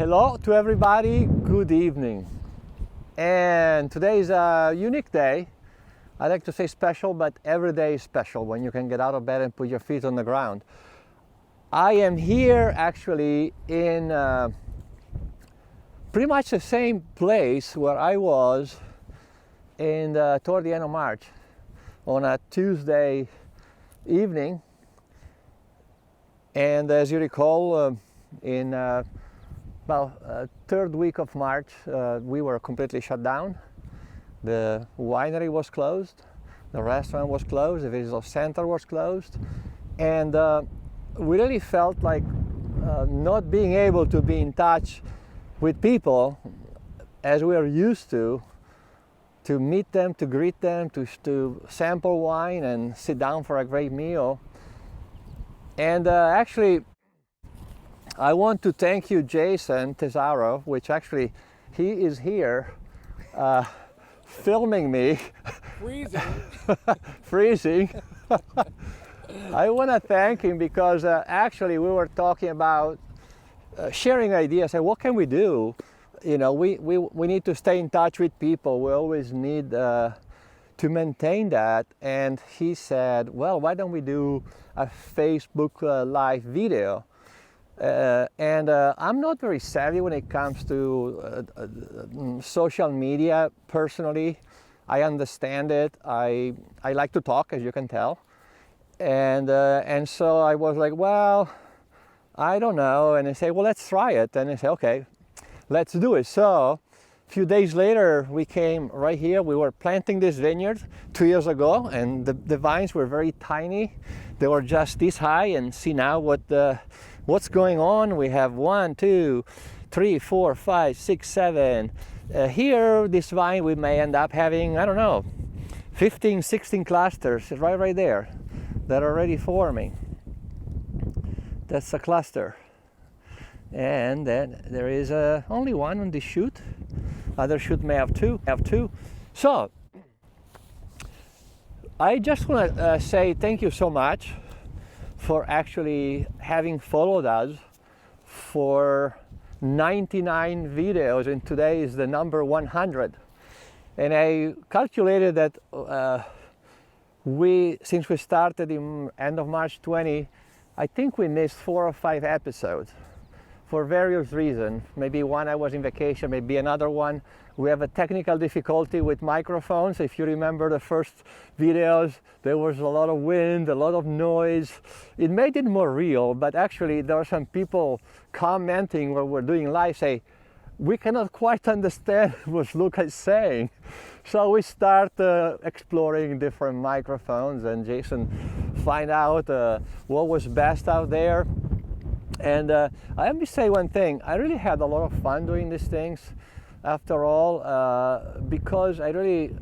Hello to everybody, good evening. And today is a unique day. I like to say special, but every day is special when you can get out of bed and put your feet on the ground. I am here actually in pretty much the same place where I was toward the end of March on a Tuesday evening. And as you recall, in third week of March, we were completely shut down. The winery was closed, the restaurant was closed, the visitor center was closed, and we really felt like not being able to be in touch with people as we are used to meet them, to greet them, to sample wine and sit down for a great meal. And actually, I want to thank you, Jason Tesaro, which actually he is here filming me. Freezing. I want to thank him because actually we were talking about sharing ideas and what can we do? You know, we need to stay in touch with people. We always need to maintain that. And he said, well, why don't we do a Facebook live video? I'm not very savvy when it comes to social media personally. I understand it. I like to talk, as you can tell. And so I was like, well, I don't know. And I say, well, let's try it. And I say, okay, let's do it. So a few days later, we came right here. We were planting this vineyard 2 years ago, and the vines were very tiny. They were just this high, and see now what's going on. We have 1, 2, 3, 4, 5, 6, 7. Here, this vine, we may end up having, I don't know, 15, 16 clusters right there that are already forming. That's a cluster. And then there is only one on this shoot. Other shoot may have two. So I just want to say thank you so much for actually having followed us for 99 videos, and today is the number 100. And I calculated that since we started in end of March 20, I think we missed 4 or 5 episodes for various reasons. Maybe one, I was in vacation, maybe another one, we have a technical difficulty with microphones. If you remember the first videos, there was a lot of wind, a lot of noise. It made it more real, but actually there are some people commenting when we're doing live say, we cannot quite understand what Luca is saying. So we start exploring different microphones, and Jason find out what was best out there. And let me say one thing, I really had a lot of fun doing these things after all, because I really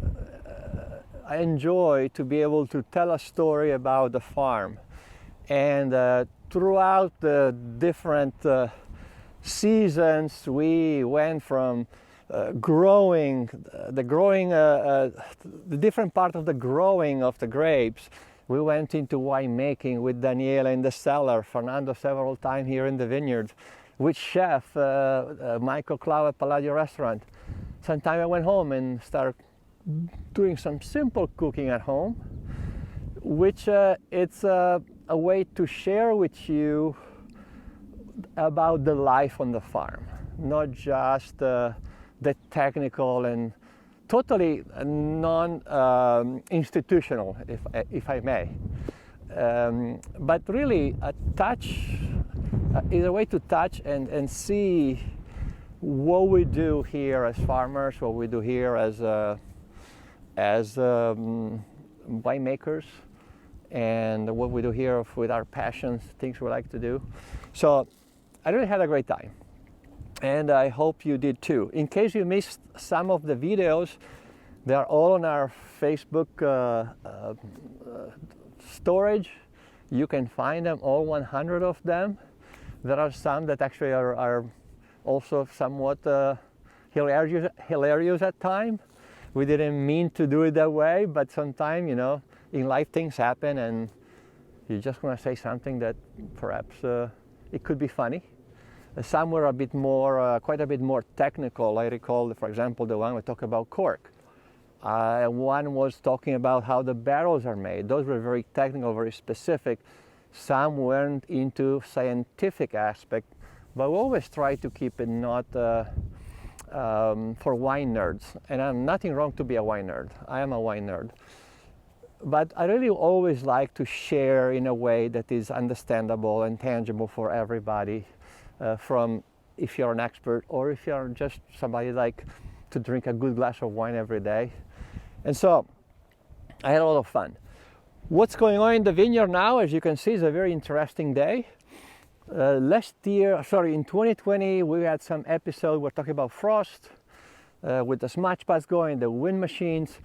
I enjoy to be able to tell a story about the farm. And throughout the different seasons, we went from the different part of the growing of the grapes. We went into winemaking with Daniela in the cellar, Fernando several times here in the vineyard, with chef Michael Clow at Palladio Restaurant. Sometimes I went home and started doing some simple cooking at home, which it's a way to share with you about the life on the farm, not just the technical and totally non-institutional, if I may. But really, a touch is a way to touch and see what we do here as farmers, what we do here as winemakers, and what we do here with our passions, things we like to do. So I really had a great time. And I hope you did too. In case you missed some of the videos, they are all on our Facebook storage. You can find them, all 100 of them. There are some that actually are also somewhat hilarious at times. We didn't mean to do it that way, but sometimes, you know, in life things happen and you just want to say something that perhaps it could be funny. Some were a bit more, quite a bit more technical. I recall, for example, the one we talked about cork. One was talking about how the barrels are made. Those were very technical, very specific. Some went into scientific aspect, but we always try to keep it not for wine nerds. And I'm nothing wrong to be a wine nerd. I am a wine nerd. But I really always like to share in a way that is understandable and tangible for everybody, from if you're an expert or if you're just somebody like to drink a good glass of wine every day. And so I had a lot of fun. What's going on in the vineyard now, as you can see, is a very interesting day. Last year, in 2020, we had some episode, we're talking about frost, with the smudge pads going, the wind machines.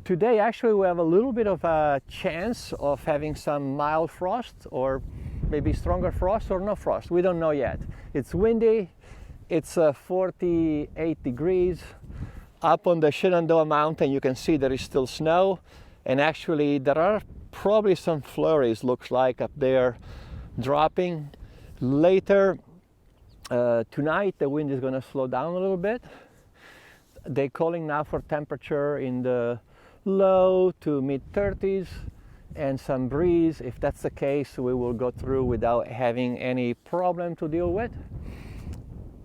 Today, actually, we have a little bit of a chance of having some mild frost, or maybe stronger frost or no frost. We don't know yet. It's windy, it's 48 degrees. Up on the Shenandoah Mountain, you can see there is still snow, and actually there are probably some flurries, looks like, up there dropping. Later tonight, the wind is going to slow down a little bit. They're calling now for temperature in the low to mid 30s and some breeze. If that's the case, we will go through without having any problem to deal with.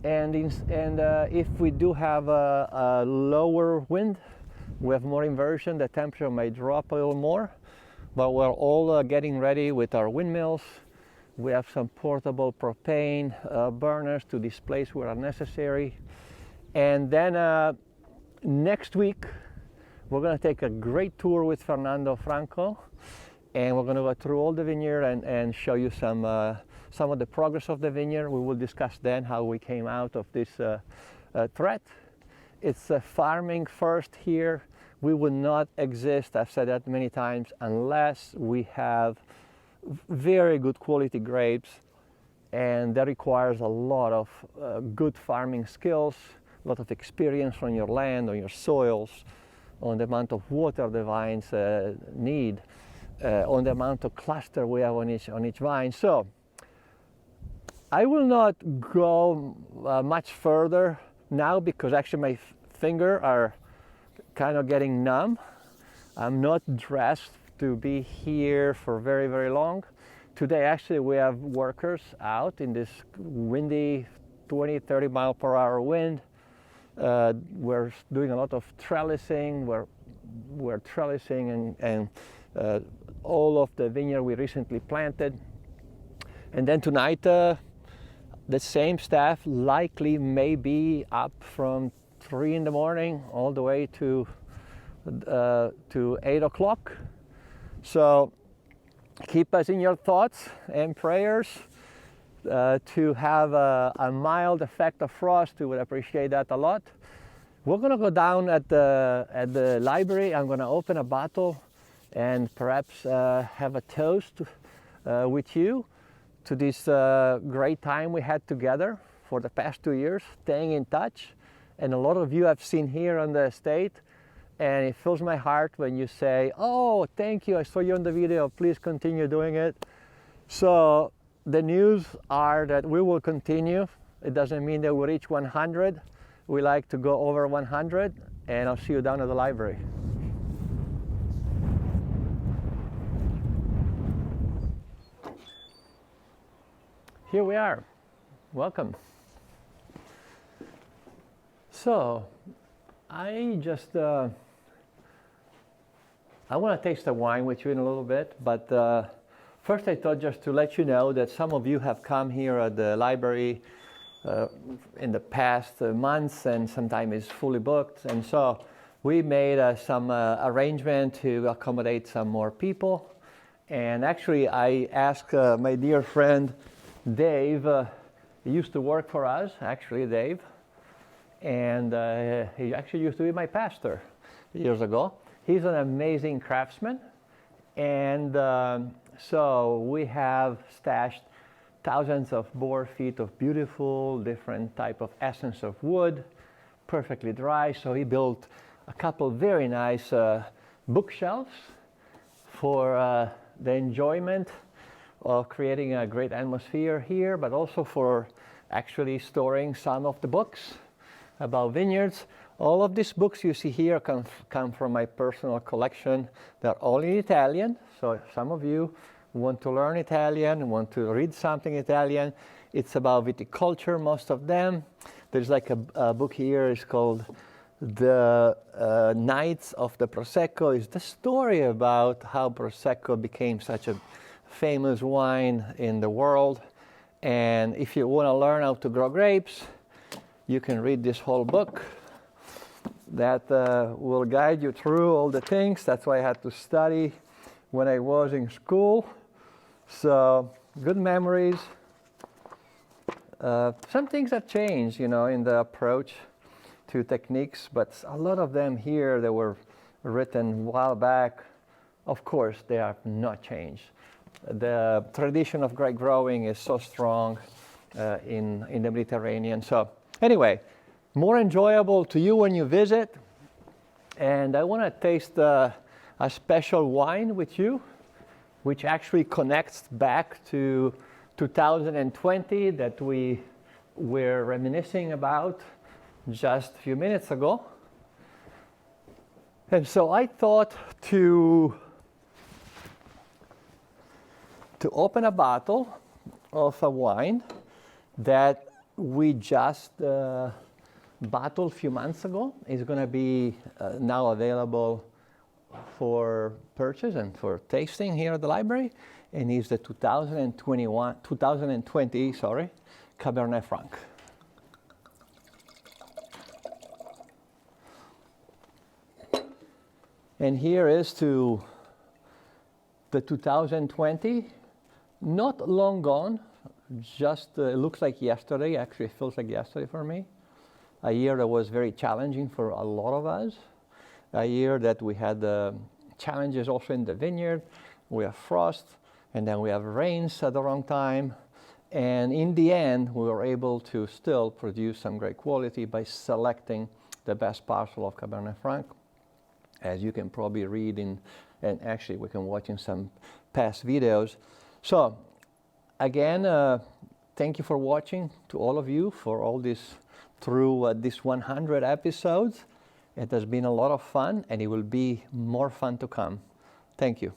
And if we do have a lower wind, we have more inversion, the temperature may drop a little more, but we're all getting ready with our windmills. We have some portable propane burners to displace where necessary. And then next week, we're going to take a great tour with Fernando Franco, and we're going to go through all the vineyard and show you some of the progress of the vineyard. We will discuss then how we came out of this threat. It's farming first here. We would not exist, I've said that many times, unless we have very good quality grapes, and that requires a lot of good farming skills, a lot of experience on your land, on your soils, on the amount of water the vines need, on the amount of cluster we have on each vine. So I will not go much further now because actually my fingers are kind of getting numb. I'm not dressed to be here for very, very long. Today actually we have workers out in this windy 20, 30 mile per hour wind. We're doing a lot of trellising. We're trellising and all of the vineyard we recently planted. And then tonight, the same staff likely may be up from 3 in the morning all the way to 8 o'clock. So keep us in your thoughts and prayers. To have a mild effect of frost, we would appreciate that a lot. We're going to go down at the library. I'm going to open a bottle and perhaps have a toast with you to this great time we had together for the past 2 years, staying in touch. And a lot of you I've seen here on the estate, and it fills my heart when you say, "Oh, thank you, I saw you on the video, please continue doing it." So the news are that we will continue. It doesn't mean that we'll reach 100. We like to go over 100, and I'll see you down at the library. Here we are. Welcome. So, I want to taste the wine with you in a little bit, but first I thought just to let you know that some of you have come here at the library in the past months, and sometimes it's fully booked, and so we made some arrangement to accommodate some more people. And actually I asked my dear friend Dave, he used to work for us, actually, Dave, and he actually used to be my pastor years ago. He's an amazing craftsman, and so we have stashed thousands of board feet of beautiful different type of essence of wood, perfectly dry. So he built a couple very nice bookshelves for the enjoyment of creating a great atmosphere here, but also for actually storing some of the books about vineyards. All of these books you see here come from my personal collection. They're all in Italian, so some of you want to learn Italian, want to read something Italian. It's about viticulture, most of them. There's like a book here, it's called The Knights of the Prosecco. It's the story about how Prosecco became such a famous wine in the world. And if you want to learn how to grow grapes, you can read this whole book that will guide you through all the things. That's why I had to study when I was in school. So good memories. Some things have changed, you know, in the approach to techniques, but a lot of them here that were written a while back, of course, they have not changed. The tradition of grape growing is so strong in the Mediterranean. So anyway, more enjoyable to you when you visit. And I want to taste a special wine with you, which actually connects back to 2020 that we were reminiscing about just a few minutes ago. And so I thought to open a bottle of a wine that we just bottled a few months ago. It's going to be now available for purchase and for tasting here at the library, and it's the 2020 Cabernet Franc. And here is to the 2020, not long gone, just it looks like yesterday, actually it feels like yesterday for me. A year that was very challenging for a lot of us. A year that we had challenges also in the vineyard. We have frost, and then we have rains at the wrong time. And in the end, we were able to still produce some great quality by selecting the best parcel of Cabernet Franc. As you can probably read in, and actually we can watch in some past videos. So again, thank you for watching, to all of you, for all this through these 100 episodes. It has been a lot of fun, and it will be more fun to come. Thank you.